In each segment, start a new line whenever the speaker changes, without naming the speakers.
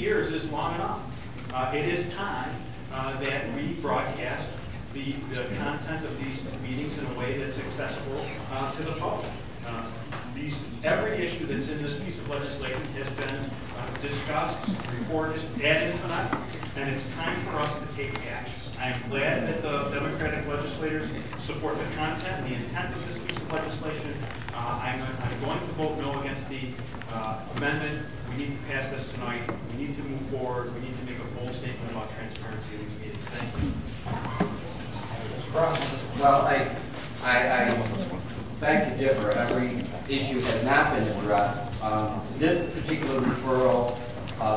years is long enough. It is time that we broadcast the content of these meetings in a way that's accessible to the public. Every issue that's in this piece of legislation has been discussed, reported, ad infinitum, and it's time for us to take action. I am glad that the Democratic legislators support the content and the intent of this piece of legislation. I'm going to vote no against the amendment. We need to pass this tonight. We need to move forward. We need to make a bold statement about transparency in these meetings. Thank you.
Well, I beg to differ. Every issue has not been addressed. This particular referral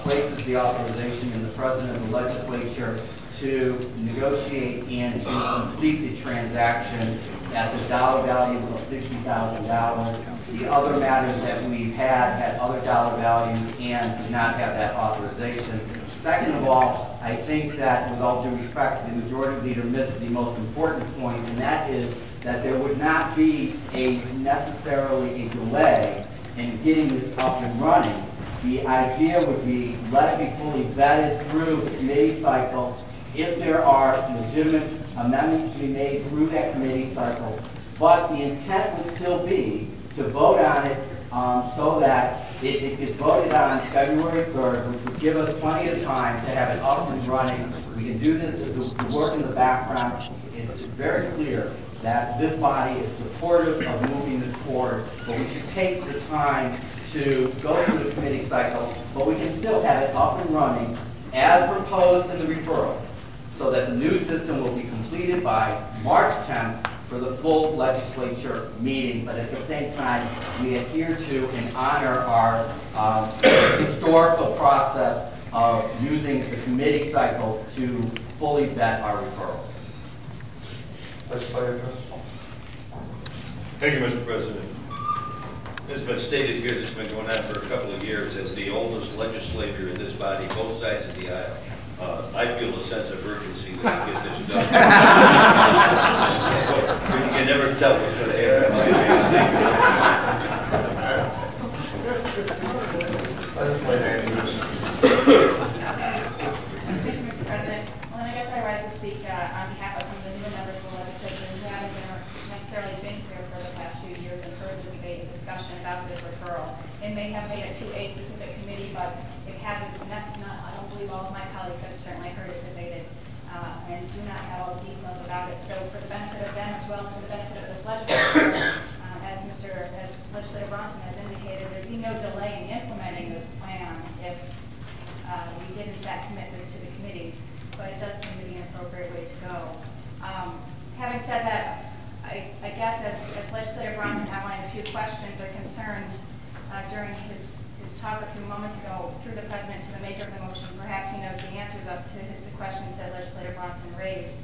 places the authorization in the President of the Legislature to negotiate and to complete the transaction at the dollar value of $60,000. The other matters that we've had other dollar values and did not have that authorization. Second of all, I think that with all due respect, the Majority Leader missed the most important point, and that is that there would not be necessarily a delay in getting this up and running. The idea would be let it be fully vetted through the committee cycle. If there are legitimate amendments to be made through that committee cycle, but the intent would still be to vote on it so that it gets voted on February 3rd, which would give us plenty of time to have it up and running. We can do the work in the background. It's very clear that this body is supportive of moving this forward, but we should take the time to go through the committee cycle, but we can still have it up and running as proposed in the referral, so that the new system will be completed by March 10th for the full legislature meeting, but at the same time, we adhere to and honor our historical process of using the committee cycles to fully vet our referrals.
Thank you, Mr. President. It's been stated here that it's been going on for a couple of years. As the oldest legislator in this body, both sides of the aisle, I feel a sense of urgency that we get this done. You can never tell what's going to happen.
Thank you, Mr. President. Well, I guess I rise to speak on behalf of some of the newer members of the legislature who haven't necessarily been here for the past few years and heard the debate and discussion about this referral. It may have made it to a specific committee, but it hasn't. I don't believe all of my colleagues have certainly heard it debated and do not have all the details about it. So for the benefit of them as well as for the benefit of this legislature, as Legislator Bronson has indicated, there'd be no delay in implementing this plan if we did in fact commit this to the committees, but it does seem to be an appropriate way to go. Having said that, I guess as Legislator Bronson outlined a few questions or concerns during his talk a few moments ago through the President to the maker of the motion, perhaps he knows the answers up to the questions that Legislator Bronson raised.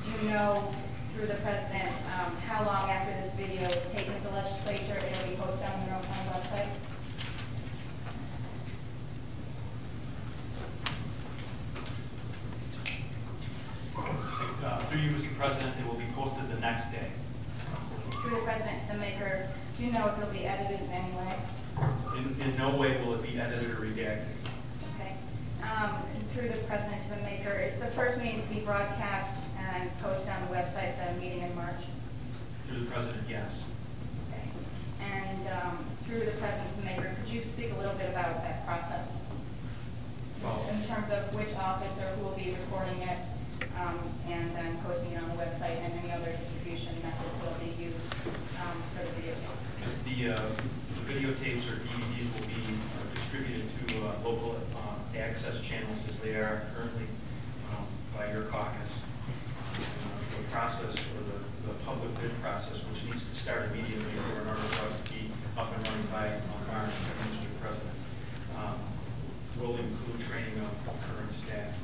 Do you know, through the President, how long after this video is taken to the legislature it will be posted on the Monroe County website?
Through you, Mr. President, it will be posted the next day.
Through the President to the maker, do you know if it will be edited in any way?
In no way will it be edited or redacted.
Okay. Through the President to the maker, is the first meeting to be broadcast and posted on the website at the meeting in March?
Through the President, yes.
Okay. And through the President to the maker, could you speak a little bit about that process?
Well,
in terms of which office or who will be recording it and then posting it on the website and any other distribution methods that will be used for the videotapes?
The videotapes or DVDs will be distributed to local access channels as they are currently by your caucus. The process or the public bid process, which needs to start immediately in order for us to be up and running by March, Mr. President, will include training of current staff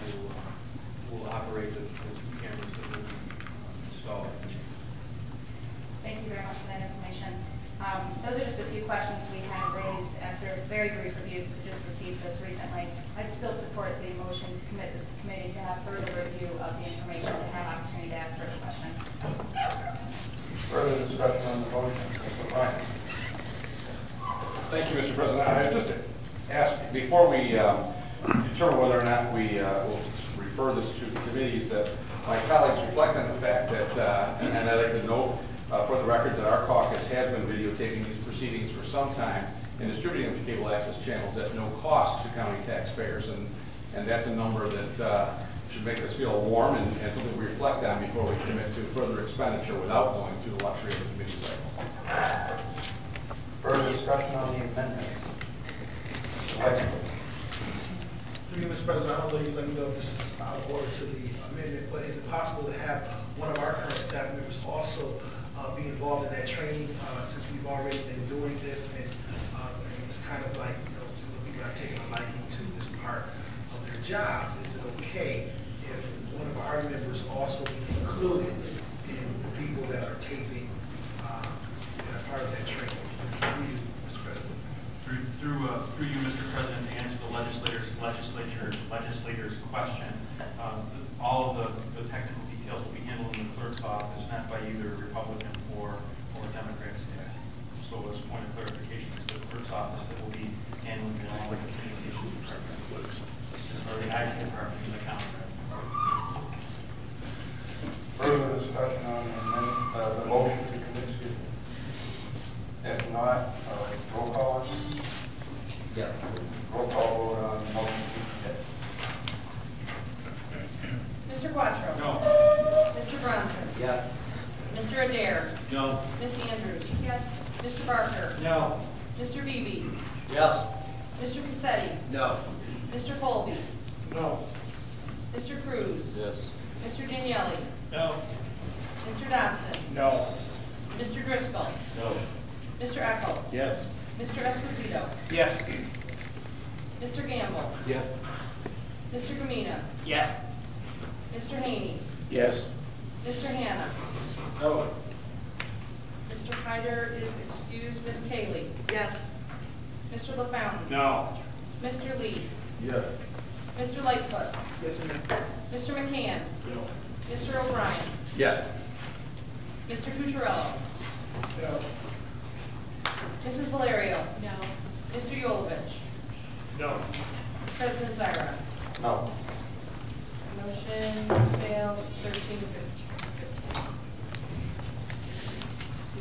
who will operate the two cameras that will be installed in the chamber.
Thank you very much for that information. Those are just a few questions we had raised after very brief reviews because we just received this recently. I'd still support the motion to commit this to committees to have further review of the information and have opportunity to ask further questions.
Further discussion on the motion, Mr. Ryan.
Thank you, Mr. President. I just ask before before we determine whether or not we will refer this to the committees, that my colleagues reflect on the fact that, and I'd like to note for the record that our caucus has been videotaping these proceedings for some time and distributing them to cable access channels at no cost to county taxpayers, and that's a number that should make us feel warm and something we reflect on before we commit to further expenditure without going through the luxury of the committee cycle.
Further discussion on the amendment?
Through you, Mr. President, I don't know you let me know if this is out of order to the amendment, but is it possible to have one of our current staff members also be involved in that training, since we've already been doing this, and it's kind of like, some of the people are taking a liking to this part of their job. Is it okay if one of our members also be included in the people that are taping that are part of that training? Through you, Mr. President.
Through you, Mr. President, to answer the legislator's question, all of the technical details will be handled in the clerk's office, not by either Republican or Democrat staff. So as a point of clarification, it's the clerk's office that will be handling it along with the communications department, or the IT department in the county.
Further discussion on the amendment, the motion to commit to? If not, roll call on it?
Yes.
Roll call vote on the motion to commit.
Mr. Quattro.
No.
Mr. Bronson.
Yes.
Mr. Adair.
No.
Ms. Andrews.
Yes.
Mr. Barker.
No.
Mr. Beebe.
Yes.
Mr. Cassetti.
No.
Mr. Colby.
No.
Mr. Cruz.
Yes.
Mr. Daniele.
No.
Mr. Dobson.
No.
Mr. Driscoll.
No.
Mr. Eckel.
Yes.
Mr. Esposito.
Yes.
Mr. Gamble.
Yes.
Mr. Gamina.
Yes.
Mr. Haney.
Yes.
Mr. Hanna.
No.
Mr. Hyder is excused. Ms. Cayley. Yes. Mr. LaFountain.
No.
Mr. Lee.
Yes.
Mr. Lightfoot.
Yes, ma'am.
Mr. McCann.
No.
Mr. O'Brien.
Yes.
Mr. Cucciarello.
No.
Mrs. Valerio.
No.
Mr. Yolovich.
No.
President Zaira.
No.
Motion failed 13 to 15.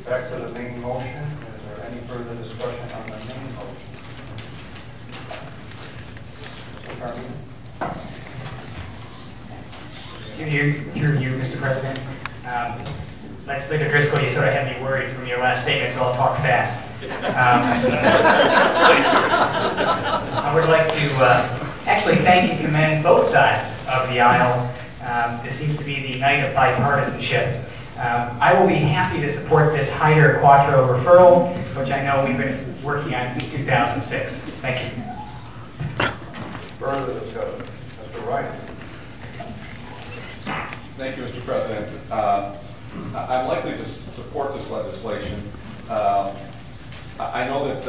Back to the main motion. Is there any further discussion on the main motion? Mr. Carmine?
Through you, Mr. President. Legislator Driscoll, you sort of had me worried from your last statement, so I'll talk fast. I would like to actually thank and commend both sides of the aisle. This seems to be the night of bipartisanship. I will be happy to support this Hyder Quattro referral, which I know we've been working on since 2006. Thank you.
Further discussion? Mr. Ryan?
Thank you, Mr. President. I'm likely to support this legislation. I know that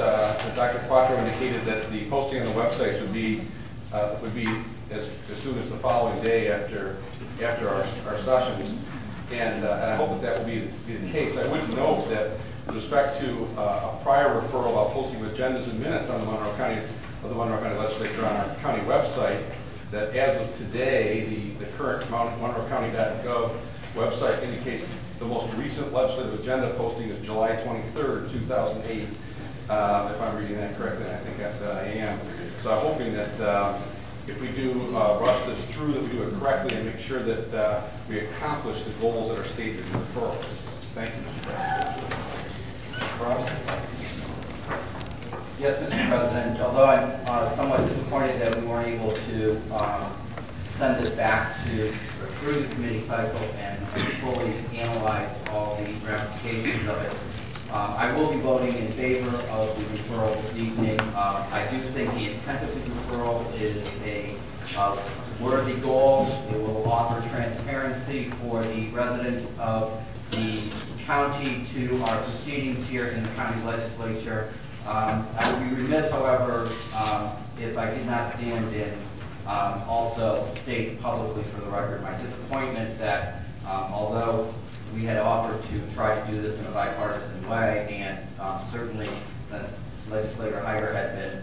Dr. Quattro indicated that the posting on the websites would be as soon as the following day after our sessions, and I hope that will be the case. I would note that with respect to a prior referral about posting agendas and minutes on the Monroe County Legislature on our county website, that as of today, the current monroecounty.gov website indicates the most recent legislative agenda posting is July 23rd, 2008. If I'm reading that correctly, and I think that I am. So I'm hoping that if we do rush this through, that we do it correctly and make sure that we accomplish the goals that are stated in the referral. Thank you, Mr. President.
Yes, Mr. President. Although I'm somewhat disappointed that we weren't able to send this back through the committee cycle and fully analyze all the ramifications of it. I will be voting in favor of the referral this evening. I do think the intent of the referral is a worthy goal. It will offer transparency for the residents of the county to our proceedings here in the county legislature. I would be remiss, however, if I did not stand in also state publicly for the record my disappointment that although we had offered to try to do this in a bipartisan way, and certainly since Legislator Hyder had been